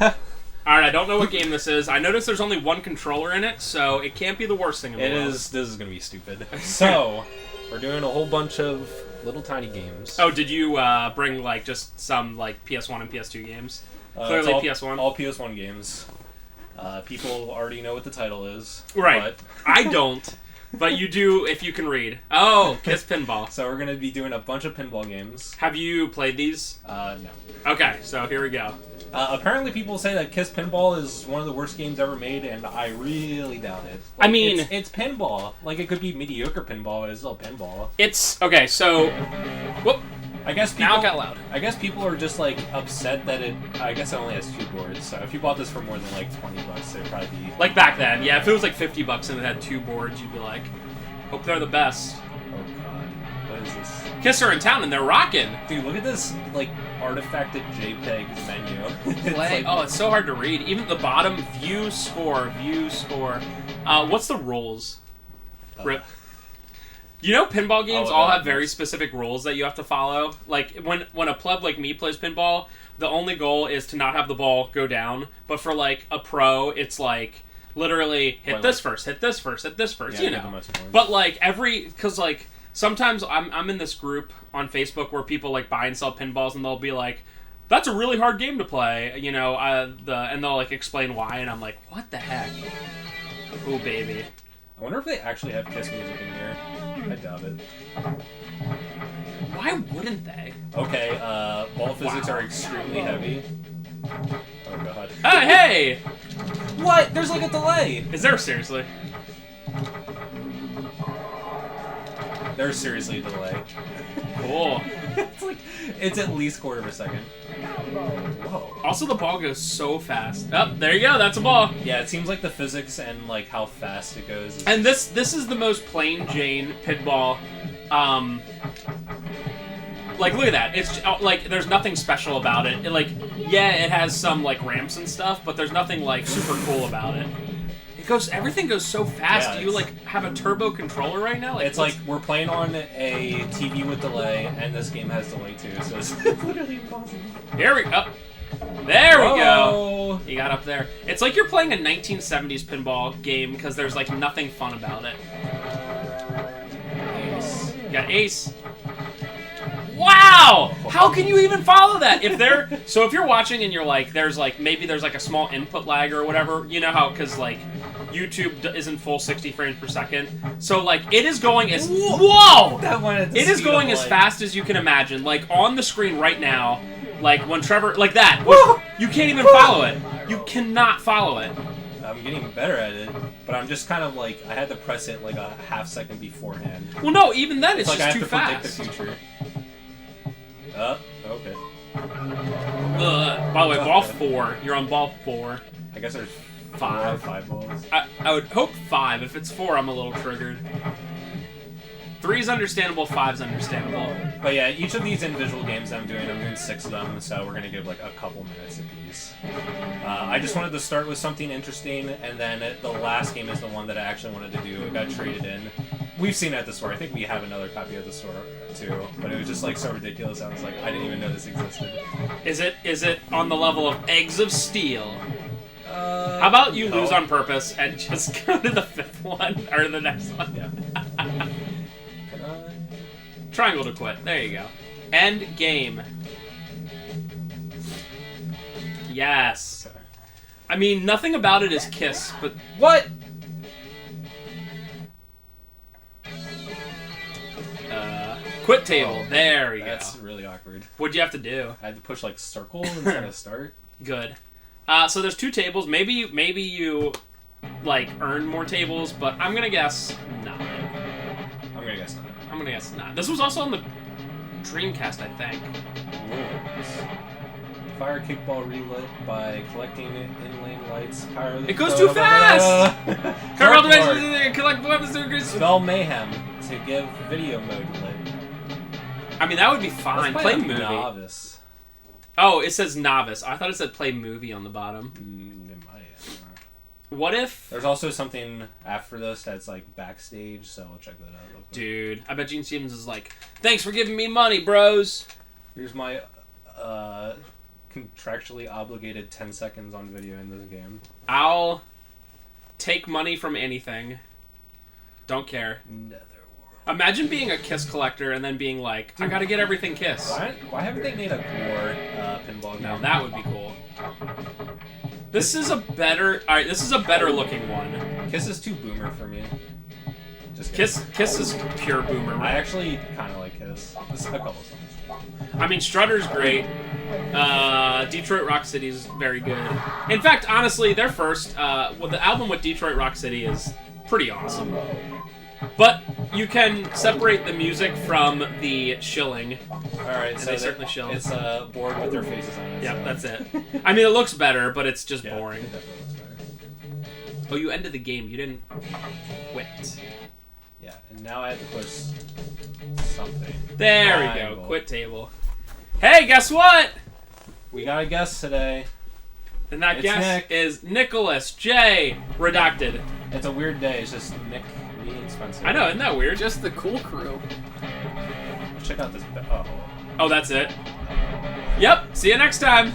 Alright, I don't know what game this is. I noticed there's only one controller in it, so it can't be the worst thing in the world. This is going to be stupid. So, we're doing a whole bunch of little tiny games. Oh, did you bring, like, just some, like, PS1 and PS2 games? Clearly PS1. All PS1 games. People already know what the title is. Right. But... I don't. But you do if you can read. Oh, Kiss Pinball. So we're going to be doing a bunch of pinball games. Have you played these? No. Okay, so here we go. Apparently people say that Kiss Pinball is one of the worst games ever made, and I really doubt it. I mean... It's pinball. Like, it could be mediocre pinball, but it's still pinball. It's... Okay, so... Whoop. I guess people... Now it got loud. I guess people are just, like, upset that it... I guess it only has 2 boards, so if you bought this for more than, like, $20, it'd probably be... Like, back then, yeah. If it was, like, $50 and it had 2 boards, you'd be like, hope they're the best. Oh, God. What is this? Kiss are in town, and they're rocking. Dude, look at this, like, artifacted JPEG menu. Play. Like, oh, it's so hard to read. Even at the bottom, view, score. What's the rules? Rip. You know, pinball games all have very specific rules that you have to follow. Like, when a pleb like me plays pinball, the only goal is to not have the ball go down. But for, like, a pro, it's, like, literally hit this first, hit this first, hit this first, yeah, you know. But, like, because, like, sometimes I'm in this group on Facebook where people, like, buy and sell pinballs, and they'll be like, that's a really hard game to play, you know, and they'll, like, explain why, and I'm like, what the heck? Ooh, baby. I wonder if they actually have Kiss music in here. I doubt it. Why wouldn't they? Okay, ball physics are extremely heavy. Oh, God. Hey! What? There's, like, a delay! Is there seriously? There's seriously a delay. Cool. It's at least quarter of a second. Whoa. Also, the ball goes so fast. Oh, there you go. That's a ball. Yeah, it seems like the physics and like how fast it goes. And this is the most plain Jane pinball. Like, look at that. It's like there's nothing special about it. Yeah, it has some like ramps and stuff, but there's nothing like super cool about it. Everything goes so fast. Yeah, Do you like have a turbo controller right now? It's like we're playing on a TV with delay, and this game has delay too, so it's literally impossible. Here we go. There we go. You got up there. It's like you're playing a 1970s pinball game because there's like nothing fun about it. Ace. You got ace. Wow! How can you even follow that? So if you're watching and you're like, maybe there's like a small input lag or whatever, you know how, because like YouTube isn't full 60 frames per second. So like it is going as whoa! That one at the it is speed going of as light. fast as you can imagine. Like on the screen right now, like when Trevor like that, you can't even follow it. You cannot follow it. I'm getting better at it, but I'm just kind of like I had to press it like a half second beforehand. Well, no, even then it's like just I have too to fast. predict the future. Okay. By the way, ball 4. You're on ball 4. I guess there's 5. 5 balls. I would hope 5. If it's 4, I'm a little triggered. 3's understandable, 5's understandable. But yeah, each of these individual games I'm doing 6 of them, so we're going to give like a couple minutes apiece. I just wanted to start with something interesting, and then the last game is the one that I actually wanted to do. It got traded in. We've seen it at the store. I think we have another copy at the store too, but it was just like so ridiculous. I was like, I didn't even know this existed. Is it on the level of Eggs of Steel? How about you lose on purpose and just go to the 5th one or the next one? Yeah. Triangle to quit. There you go. End game. Yes. I mean, nothing about it is Kiss, but What? quit table. There you That's go. really awkward. What'd you have to do? I had to push like circle instead of start. Good. So there's 2 tables. Maybe you like earned more tables, but I'm gonna guess not. I'm gonna guess not. I'm gonna guess not. This was also on the Dreamcast, I think. Rules. Fire kickball relit by collecting inlane lights. It goes too fast! Spell mayhem to give video mode lit. I mean, that would be fine. Play movie. Novice. Oh, it says novice. I thought it said play movie on the bottom. It might. What if... There's also something after this that's like backstage, so I'll check that out real quick. Dude, I bet Gene Stevens is like, thanks for giving me money, bros. Here's my contractually obligated 10 seconds on video in this game. I'll take money from anything. Don't care. Netherworld. Imagine being a Kiss collector and then being like, I gotta get everything Kiss. Why haven't they made a Gore pinball game? Now that would be cool. This is a better... Alright, this is a better looking one. Kiss is too boomer for me. Just kidding. Kiss is pure boomer. I actually kind of like Kiss. There's a couple songs. I mean, Strutter's great. Detroit Rock City is very good. In fact, honestly, their first... the album with Detroit Rock City is pretty awesome. But you can separate the music from the shilling. Alright, so they certainly shill. It's a board with their faces on it. Yep, so. that's it. I mean, it looks better, but it's just boring. It definitely looks better. Oh, you ended the game. You didn't quit. Yeah, and now I have to push something. There we go. Quit table. Hey, guess what? We got a guest today. And that It's guest Nick. is Nicholas J. Redacted. It's a weird day. It's just Nick, me, and Spencer. I know, isn't that weird? Just the cool crew. Check out this. Oh, that's it. Yep. See you next time.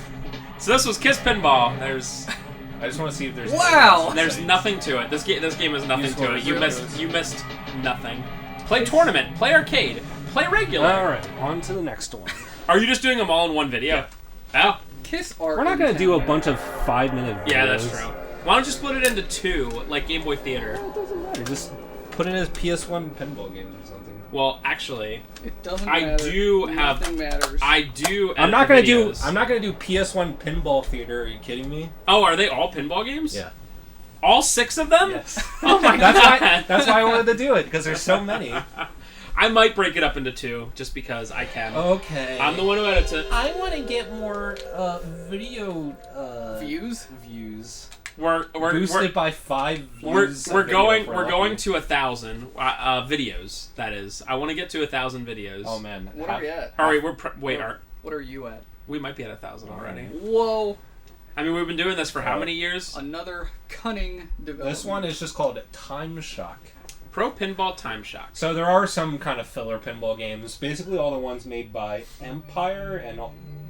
So this was Kiss Pinball. I just want to see if there's. Wow! There's nothing to it. This game has nothing Useful to it. You reserves. missed nothing. Play tournament. Play arcade. Play regular. All right, on to the next one. Are you just doing them all in one video? Oh. Kiss art. We're not in gonna do a town. bunch of 5-minute videos. Yeah, that's true. Why don't you split it into two, like Game Boy Theater? It doesn't matter. Just put it as PS1 pinball games or something. Well, actually, It doesn't I matter. do have. Nothing matters. I do. I'm edit not the gonna do. videos. I'm not gonna do PS1 pinball theater. Are you kidding me? Oh, are they all pinball games? Yeah. All 6 of them? Yes. Oh my god. That's why I wanted to do it because there's so many. I might break it up into 2 just because I can. Okay. I'm the one who edits it. I want to get more video Views? Views. We're Boosted by 5 views. we're going to 1,000 videos. That is, I want to get to 1,000 videos. Oh man. What are we at? All right, What are you at? we might be at 1,000 already. Whoa! I mean, we've been doing this for how many years? Another cunning development. This one is just called Timeshock. Pro Pinball Timeshock. So there are some kind of filler pinball games. Basically, all the ones made by Empire, and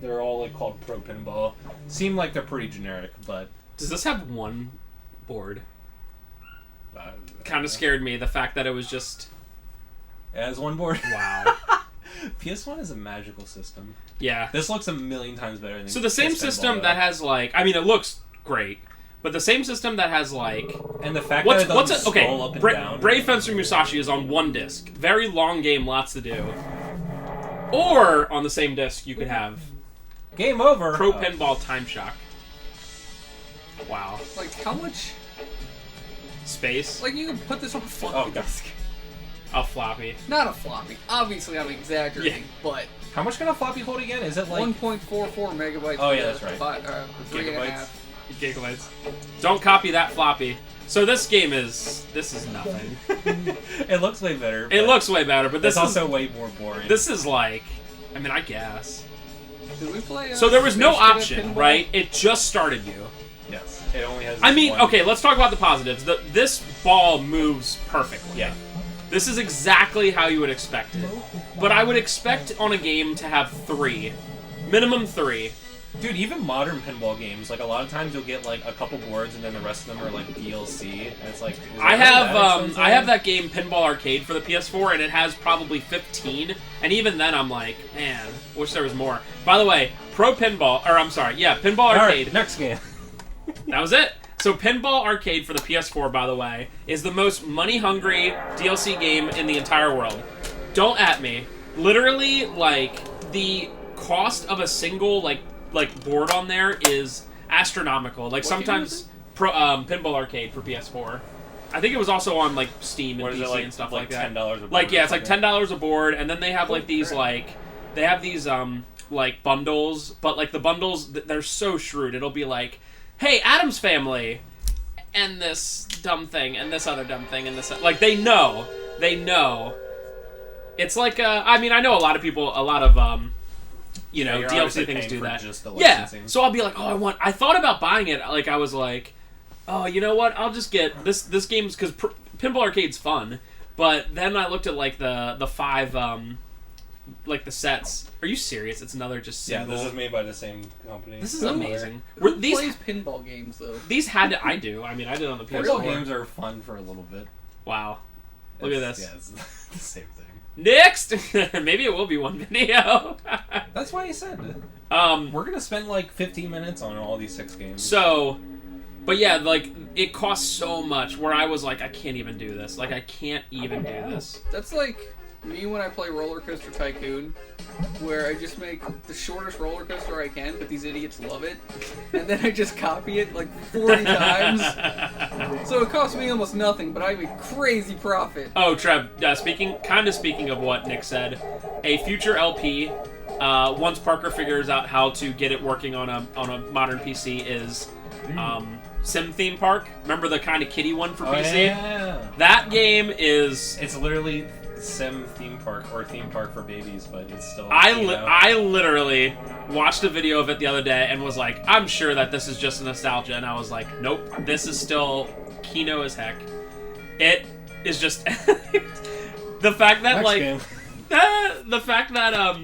they're all like called Pro Pinball. Seem like they're pretty generic, but Does this have one board? uh, Kind of scared me, the fact that it was just... it has one board. Wow. PS1 is a magical system. Yeah. This looks a million times better than. So the same Kiss Pinball, system though. that has, like... I mean, it looks great. But the same system that has, like... And the fact that it doesn't scroll up and down. Brave Fencer Musashi is on one disc. Very long game, lots to do. Or, on the same disc, you could have Game over. Pro Pinball Timeshock. Wow. Like, how much? Space. Like, you can put this on a floppy Oh, God. disk. A floppy. Not a floppy. Obviously, I'm exaggerating, but How much can a floppy hold again? Is it like 1.44 megabytes. Oh, yeah, for that's right. 3.5. Gigabytes. Don't copy that floppy. So this game is... This is nothing. It looks way better. It looks way better, but this it's is... also way more boring. This is like... I mean, I guess. Did we play? So there was no Space Cadet option, Pinball? right? It just started you. Yes. It only has. I mean, one. okay, let's talk about the positives. This ball moves perfectly. Yeah. This is exactly how you would expect it. But I would expect on a game to have 3. Minimum 3. Dude, even modern pinball games, like a lot of times you'll get like a couple boards and then the rest of them are like DLC. And it's like. I have that game Pinball Arcade for the PS4, and it has probably 15. And even then, I'm like, man, wish there was more. By the way, Pinball Arcade. Right, next game. That was it. So Pinball Arcade for the PS4, by the way, is the most money-hungry DLC game in the entire world. Don't at me. Literally, like, the cost of a single, like board on there is astronomical. Like, What sometimes Pinball Arcade for PS4. I think it was also on, like, Steam and What is PC it, like, and stuff like like that. $10 a board. Like, yeah, it's or like something? $10 a board, and then they have, like, these, like... They have these, like, bundles, but, like, the bundles, they're so shrewd. It'll be like, hey, Addams Family, and this dumb thing, and this other dumb thing, and this... Like, they know. They know. It's like, I mean, I know a lot of you know, you're DLC obviously things paying do for that. just the Yeah, licensing. so I'll be like, oh, I thought about buying it. Like, I was like, oh, you know what? I'll just get this game's, because Pinball Arcade's fun. But then I looked at, like, the 5 like the sets. Are you serious? It's another just Yeah, single. this is made by the same company. This is Who- amazing. Who These plays pinball games though? these had to. I do. I mean, I did on the Pinball PS4. games are fun for a little bit. Wow. Look at this. Yeah, it's the same thing. Next, maybe it will be one video. That's why I said We're we're gonna spend like 15 minutes on all these 6 games. so, but yeah, like it costs so much. Where I was like, I can't even do this. Like, I can't even do this. That's like me when I play Roller Coaster Tycoon, where I just make the shortest roller coaster I can, but these idiots love it, and then I just copy it like 40 times. So it costs me almost nothing, but I make crazy profit. Oh, Trev. Speaking of what Nick said, a future LP. Once Parker figures out how to get it working on a modern PC, is Sim Theme Park. Remember the kind of kiddie one for PC? Yeah. That game is. It's literally Sim Theme Park or Theme Park for babies, but it's still. I literally watched a video of it the other day and was like, I'm sure that this is just nostalgia, and I was like, nope, this is still Kino as heck. It is just the fact that Next like game. the fact that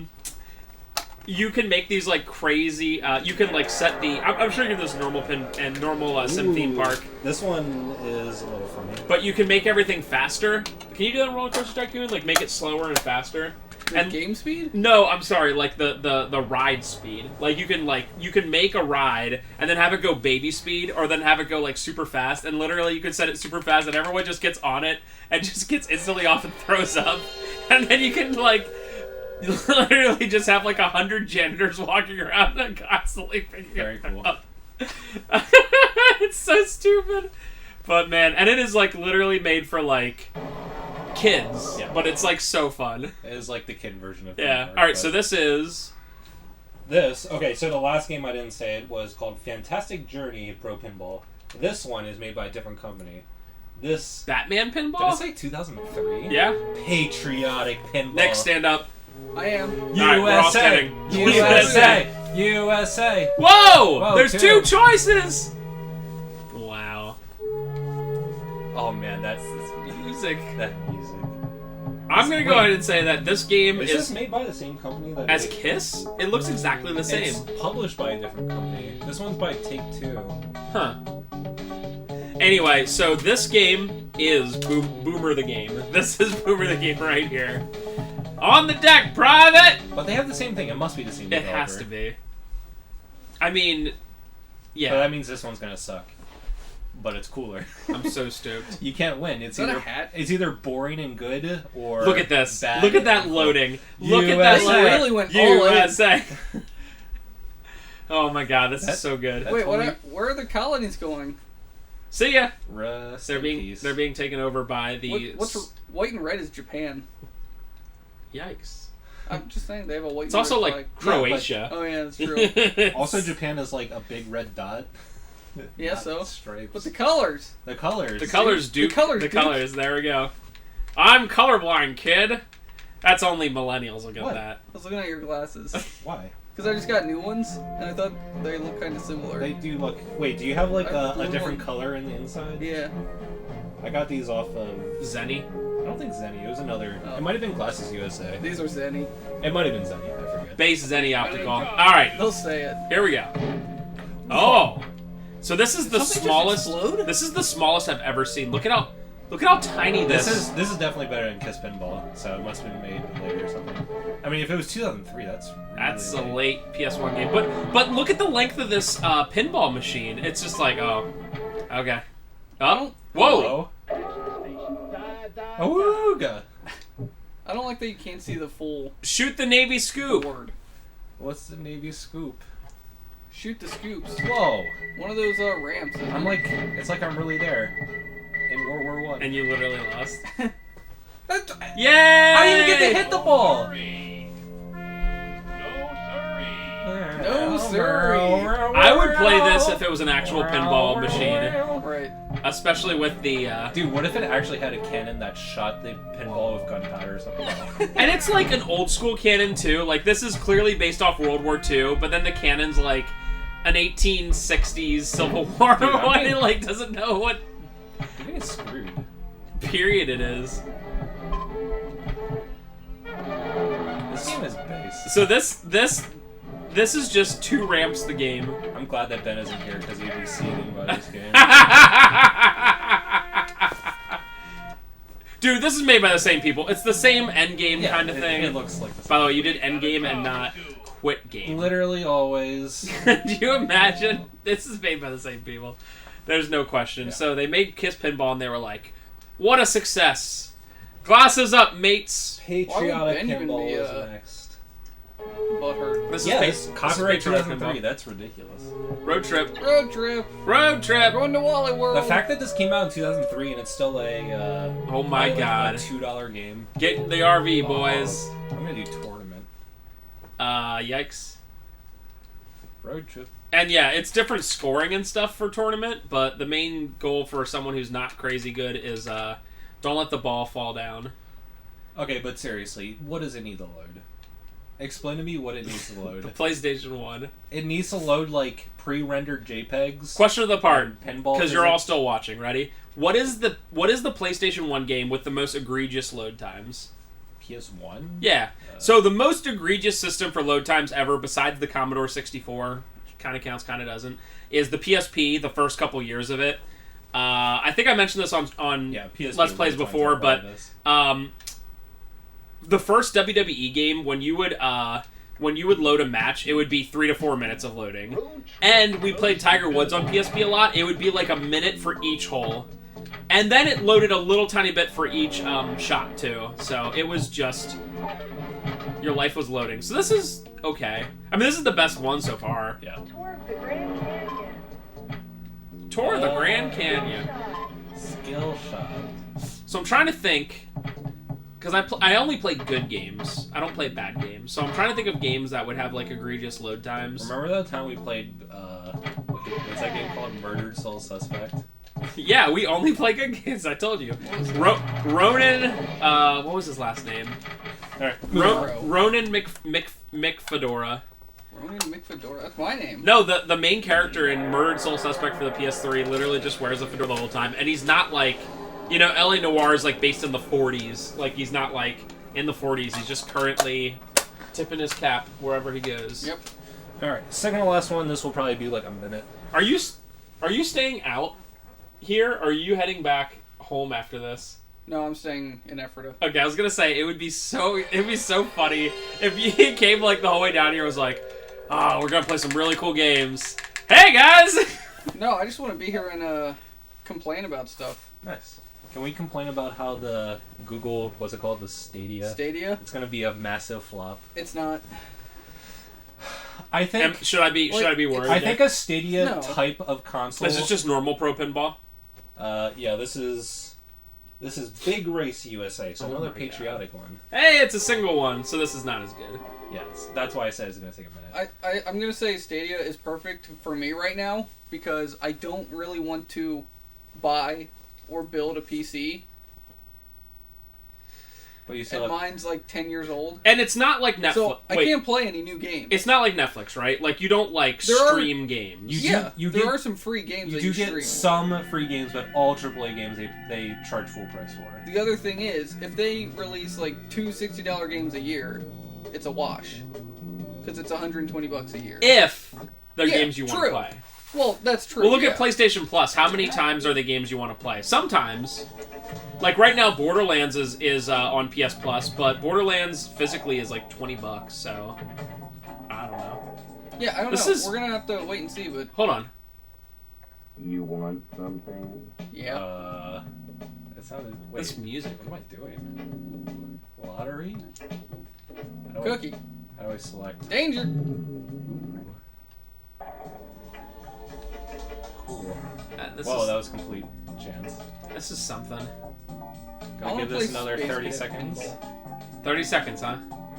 you can make these like crazy. You can like set the. I'm sure you can do this normal pin and normal Sim Theme Park, This one is a little funny. but you can make everything faster. Can you do that in Roller Coaster Tycoon? Like make it slower and faster. The And game speed? no, I'm sorry, like the ride speed. Like you can make a ride and then have it go baby speed, or then have it go like super fast, and literally you can set it super fast and everyone just gets on it and just gets instantly off and throws up. And then you can like literally just have like 100 janitors walking around and constantly picking Very it cool. up. It's so stupid. But man, and it is like literally made for like kids. Yeah. But it's like so fun. It is like the kid version of. Yeah. Theme Park, All right. but- So this is. This, okay, so the last game I didn't say it was called Fantastic Journey Pro Pinball. This one is made by a different company. This, Batman did I Pinball? say 2003? Yeah. Patriotic Pinball. Next, stand up. I am. Alright, we're all standing. USA! USA! Whoa! Whoa, There's two. 2 choices! Wow. Oh man, that's Music. that music. I'm gonna go Wait. ahead and say that this game Is this is. made by the same company that As made- Kiss? It looks exactly the same. It's published by a different company. This one's by Take-Two. Huh. Anyway, so this game is Boomer the Game. This is Boomer the Game right here. On the deck, Private! But they have the same thing. It must be the same It developer. has to be. I mean, But yeah. that means this one's gonna suck. But it's cooler. I'm so stoked. You can't win. It's that a either hat? It's either boring and good or Look at this. bad Look at that and loading. Look at that They USA. loading. really went all in. USA. Oh my god, this is That- so good. that- Wait, only- where are the colonies going? See ya. Rest They're in being peace. they're being taken over by the. What's white and red is Japan. Yikes! I'm just saying they have a white. It's and also red like flag. Croatia. Oh yeah, that's true. Also, Japan is like a big red dot. Yeah, Not so? stripes. But the colors. The colors. The colors, The Duke. colors, The Duke. colors. There we go. I'm colorblind, kid. That's only millennials will get What? that. I was looking at your glasses Why? because I just got new ones and I thought they look kind of similar. They do look. Wait, do you have like I have a blue different one. color in the inside? Yeah. I got these off of. Zenny. I don't think Zenny. It was another. Oh. It might have been Glasses USA. These are Zenny. It might have been Zenny. I forget. Base Zenny optical. All right, They'll say it. here we go. Oh, so this is the something just smallest. explode? This is the smallest I've ever seen. Look at how tiny this is. This is definitely better than Kiss Pinball, so it must have been made later or something. I mean, if it was 2003, that's really That's a late PS1 game, but look at the length of this pinball machine. It's just like, oh, okay. Oh, whoa! Awooga! I don't like that you can't see the full Shoot the Navy scoop. board. What's the Navy scoop? Shoot the scoops. Whoa! One of those ramps. isn't I'm it? like, it's like I'm really there in World War One. And you literally lost. That, Yay! I didn't even get to hit the ball. No, sir. I would play this if it was an actual pinball machine, Right. especially with the. Dude, what if it actually had a cannon that shot the pinball with gunpowder or something? And it's like an old school cannon too. Like this is clearly based off World War II, but then the cannon's like an 1860s Civil War Dude, I one. mean- It like doesn't know what You're getting screwed. period it is. This This game is base. So this is just 2 ramps the game. I'm glad that Ben isn't here because he'd be seething by this game. Dude, this is made by the same people. It's the same endgame kind of thing. It looks like the By the way, you did endgame and not quit game. Literally always. Do you imagine? This is made by the same people. There's no question. Yeah. So they made Kiss Pinball and they were like, what a success. Glasses up, mates. Patriotic Ben even Pinball be, is next. Butthurt. This Yes, is copyright Patriotic 2003. Pinball. That's ridiculous. Road trip. Road trip. Road trip. Going to Wally World. The fact that this came out in 2003 and it's still a Oh my like god. a $2 game. Get the RV, boys. I'm gonna do tournament. Yikes. Road trip. And yeah, it's different scoring and stuff for tournament, but the main goal for someone who's not crazy good is don't let the ball fall down. Okay, but seriously, what does it need to load? Explain to me what it needs to The load. PlayStation 1. It needs to load like pre-rendered JPEGs. Question of the part, Pinball. because you're all still watching. Ready? What is the PlayStation 1 game with the most egregious load times? PS1. Yeah. So the most egregious system for load times ever, besides the Commodore 64, kind of counts, kind of doesn't, is the PSP. The first couple years of it. I think I mentioned this on PSP Let's Plays before, but the first WWE game, when you would load a match, it would be 3 to 4 minutes of loading. And we played Tiger Woods on PSP a lot. It would be like a minute for each hole. And then it loaded a little tiny bit for each shot, too. So it was just... Your life was loading. So this is okay. I mean, this is the best one so far. Yeah. Tour of the Grand Canyon. Skill shot. So I'm trying to think... Because I only play good games. I don't play bad games. So I'm trying to think of games that would have, like, egregious load times. Remember that time we played, what's that game called? Murdered Soul Suspect? Yeah, we only play good games, I told you. Ronan, what was his last name? Ronan McFedora. Ronan McFedora. That's my name. No, the main character in Murdered Soul Suspect for the PS3 literally just wears a fedora the whole time. And he's not like... You know, L.A. Noire is, like, based in the 40s. Like, he's not, like, in the 40s. He's just currently tipping his cap wherever he goes. Yep. Alright, second to last one. This will probably be like a minute. Are you staying out here, or are you heading back home after this? No, I'm staying in Ephrata. Okay, I was gonna say, it'd be so funny if you came, like, the whole way down here and was like, oh, we're gonna play some really cool games. Hey, guys! No, I just want to be here and, complain about stuff. Nice. Can we complain about how the Google, what's it called, the Stadia? Stadia? It's gonna be a massive flop. It's not. I think. Should I be worried? I think a Stadia No. type of console. This is just normal pro pinball. Yeah, this is Big Race USA, so another my patriotic one. Hey, it's a single one, so this is not as good. Yes, that's why I said it's gonna take a minute. I'm gonna say Stadia is perfect for me right now because I don't really want to buy or build a PC. But you still And have... mine's like 10 years old. And it's not like Netflix. So I Wait, can't play any new games. it's not like Netflix, right? Like, you don't, like, There are- stream games. There are some free games You that do you get stream. some free games, but all AAA games they charge full price for. The other thing is, if they release like two $60 games a year, it's a wash. Because it's $120 a year. If they're Yeah, games you want to true. play. Well, that's true. Well, look yeah. at PlayStation Plus. How many times are the games you want to play? Sometimes. Like, right now, Borderlands is on PS Plus, but Borderlands physically is like $20, so... I don't know. Yeah, I don't This know. is- We're gonna have to wait and see, but Hold on. You want something? yeah. It sounded... Wait, This music. what am I doing? Lottery? Cookie. How do I select? Danger. Cool. This Whoa, is, that was complete chance. this is something. I Gotta wanna give this play another Space 30 Cadet seconds. Pinball. 30 seconds, huh?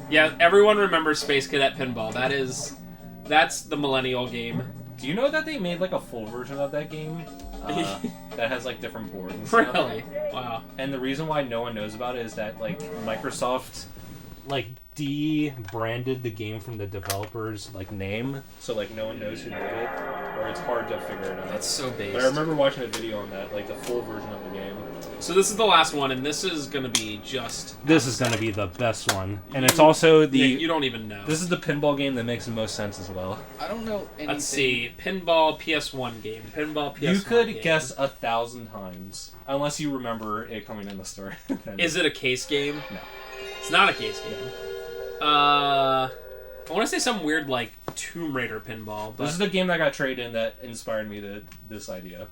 Yeah, everyone remembers Space Cadet Pinball. That's the millennial game. Do you know that they made like a full version of that game? That has like different boards and stuff? Really? Wow. And the reason why no one knows about it is that like Microsoft like de-branded the game from the developer's like name, so like no one knows who made it. Or where it's hard to figure it out. That's so based. But I remember watching a video on that, like the full version of the game. So this is the last one, and this is gonna be just. This is gonna be the best one, and it's also the. Nick, you don't even know. This is the pinball game that makes the most sense as well. I don't know anything. Let's see, pinball PS1 game. Pinball PS1. You could game. guess 1,000 times, unless you remember it coming in the store. Is it a case game? No. It's not a case game. I want to say some weird like Tomb Raider pinball, but This is the game that got traded in that inspired me to this idea.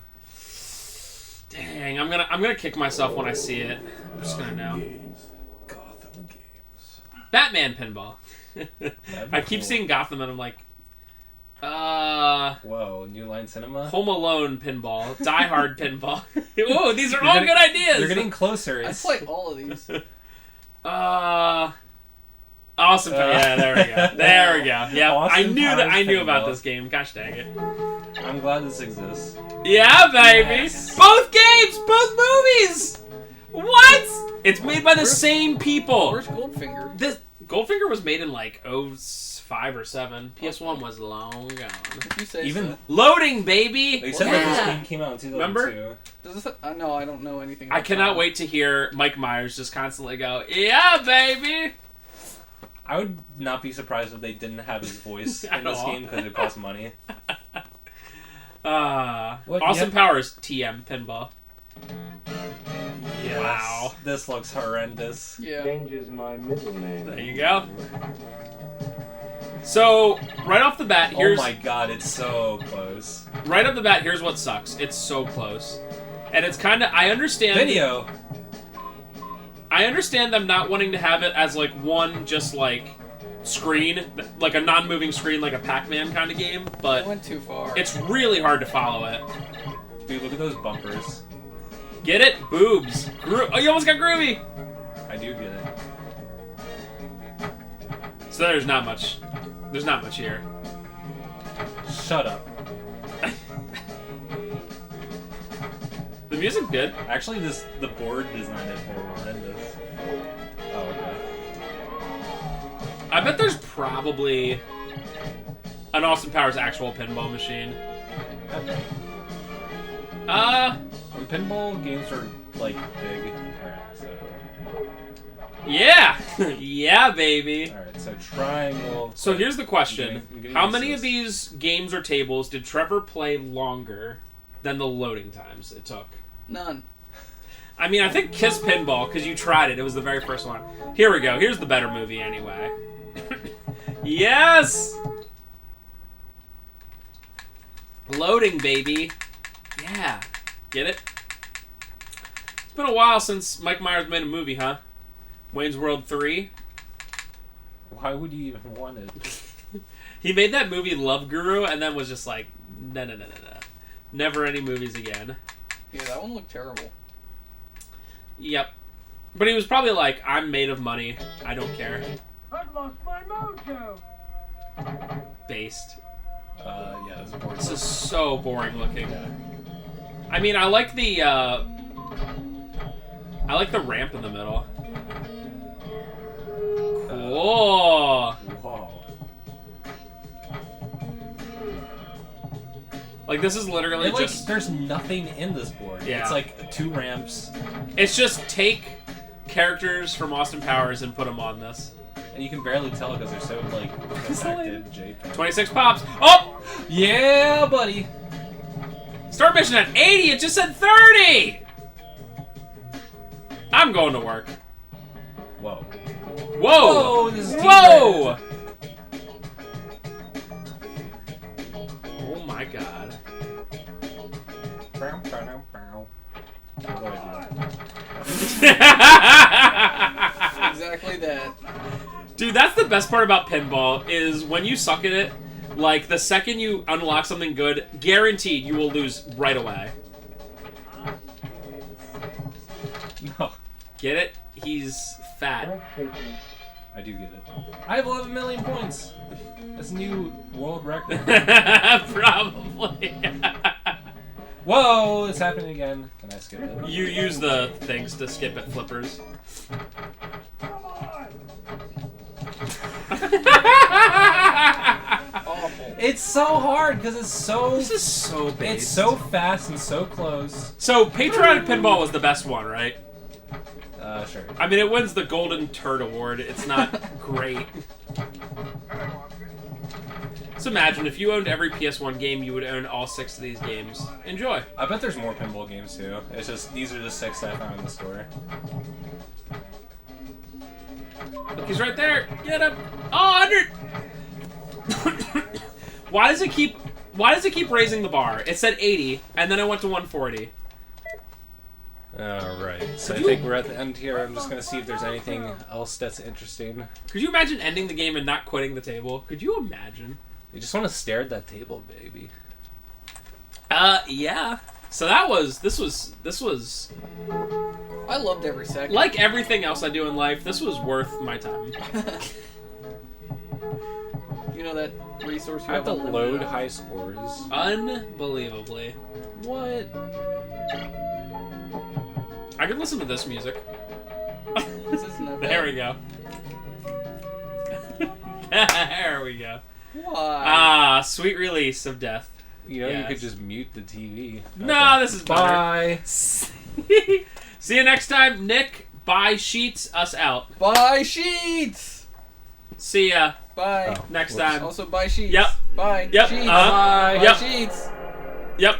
dang, I'm gonna kick myself when I see it. I'm just gonna know. Gotham games. Batman pinball. I keep cool. seeing Gotham and I'm like, Whoa, New Line Cinema? Home Alone pinball, Die Hard pinball. Whoa, these are all good ideas. You're getting closer. I play all of these. Awesome. Yeah, there we go. There we go. Yeah, I Austin knew that. I Powers knew about pinball. this game. Gosh dang it. I'm glad this exists. Yeah, baby. Yes. Both games, both movies. What? It's made by the same people. Where's Goldfinger? This Goldfinger was made in like 05 or 07. PS1 was long gone. If you say Even- so. Loading, baby. They said that this game came out in 2002. Remember? Does this? No, I don't know anything. I about cannot that. wait to hear Mike Myers just constantly go, "Yeah, baby." I would not be surprised if they didn't have his voice At in this all. game because it costs money. Austin Yep. Powers TM pinball. Yes. Wow. This looks horrendous. Yeah. Changes my middle name. There you go. So right off the bat, Oh here's my god, it's so close. right off the bat. Here's what sucks. It's so close, and it's kind of. I understand. Video! I understand them not wanting to have it as like one just like screen, like a non-moving screen, like a Pac-Man kind of game. I But went too far. it's really hard to follow it. Dude, look at those bumpers. Get it? Boobs. Oh, you almost got groovy. I do get it. So there's not much. There's not much here. Shut up. The music good. Actually, the board design is horrendous. Oh, okay. I bet there's probably an Austin Powers actual pinball machine. Okay. When pinball games are, like, big. Alright, so... Yeah! Yeah, baby! Alright, so triangle... So here's the question. I'm getting How used to many of this. these games or tables did Trevor play longer than the loading times it took? None. I mean, I think Kiss Pinball, because you tried it. It was the very first one. Here we go. Here's the better movie, anyway. Yes! Loading, baby. Yeah. Get it? It's been a while since Mike Myers made a movie, huh? Wayne's World 3. Why would you even want it? He made that movie Love Guru and then was just like, no. Never any movies again. Yeah, that one looked terrible. Yep. But he was probably like, I'm made of money. I don't care. I've lost my mojo. Based. Yeah, it's boring. This is so boring looking. I mean, I like the ramp in the middle. Cool. Whoa. Like, this is literally Like, just... there's nothing in this board. Yeah. It's like 2 ramps, It's just take characters from Austin Powers and put them on this. and you can barely tell because they're so, like, affected JPEG. 26 pops. Oh! Yeah, buddy! Start mission at 80. It just said 30. I'm going to work. Whoa. Whoa! Whoa, this is Team Whoa! Oh my god. Bow, bow, bow. How do I Exactly that. Dude, that's the best part about pinball, is when you suck at it, like, the second you unlock something good, guaranteed you will lose right away. do? No. Get it? He's fat. I do get it. I have 11 million points! That's a new world record. Probably. Whoa, it's happening again. Can I skip it? You use the things to skip at flippers. Awful. It's so hard because it's so. This is so big. It's so fast and so close. So Patriotic Pinball was the best one, right? Sure. I mean, it wins the Golden Turd Award. It's not great. So imagine if you owned every PS1 game, you would own all 6 of these games. Enjoy. I bet there's more pinball games too. It's just these are the 6 that I found in the store. Look, he's right there. Get him. Oh, 100. Why does it keep raising the bar? It said 80, and then I went to 140. Alright, so I think we're at the end here. I'm just gonna see if there's anything else that's interesting. Could you imagine ending the game and not quitting the table? Could you imagine? You just want to stare at that table, baby. Yeah. So this was I loved every second. like everything else I do in life, this was worth my time. You know that resource you I have to unlimited load of? high scores. Unbelievably. What? I could listen to this music. This isn't that There bad. we go. There we go. Why? Ah, sweet release of death. You know, you Yes. could just mute the TV. No, this is better. Bye. See you next time. Nick, buy sheets, us out. Buy sheets! See ya Bye. Oh. next Whoops. time. Also buy sheets. Yep. Buy Yep. sheets. Uh-huh. Buy Yep. sheets. Yep.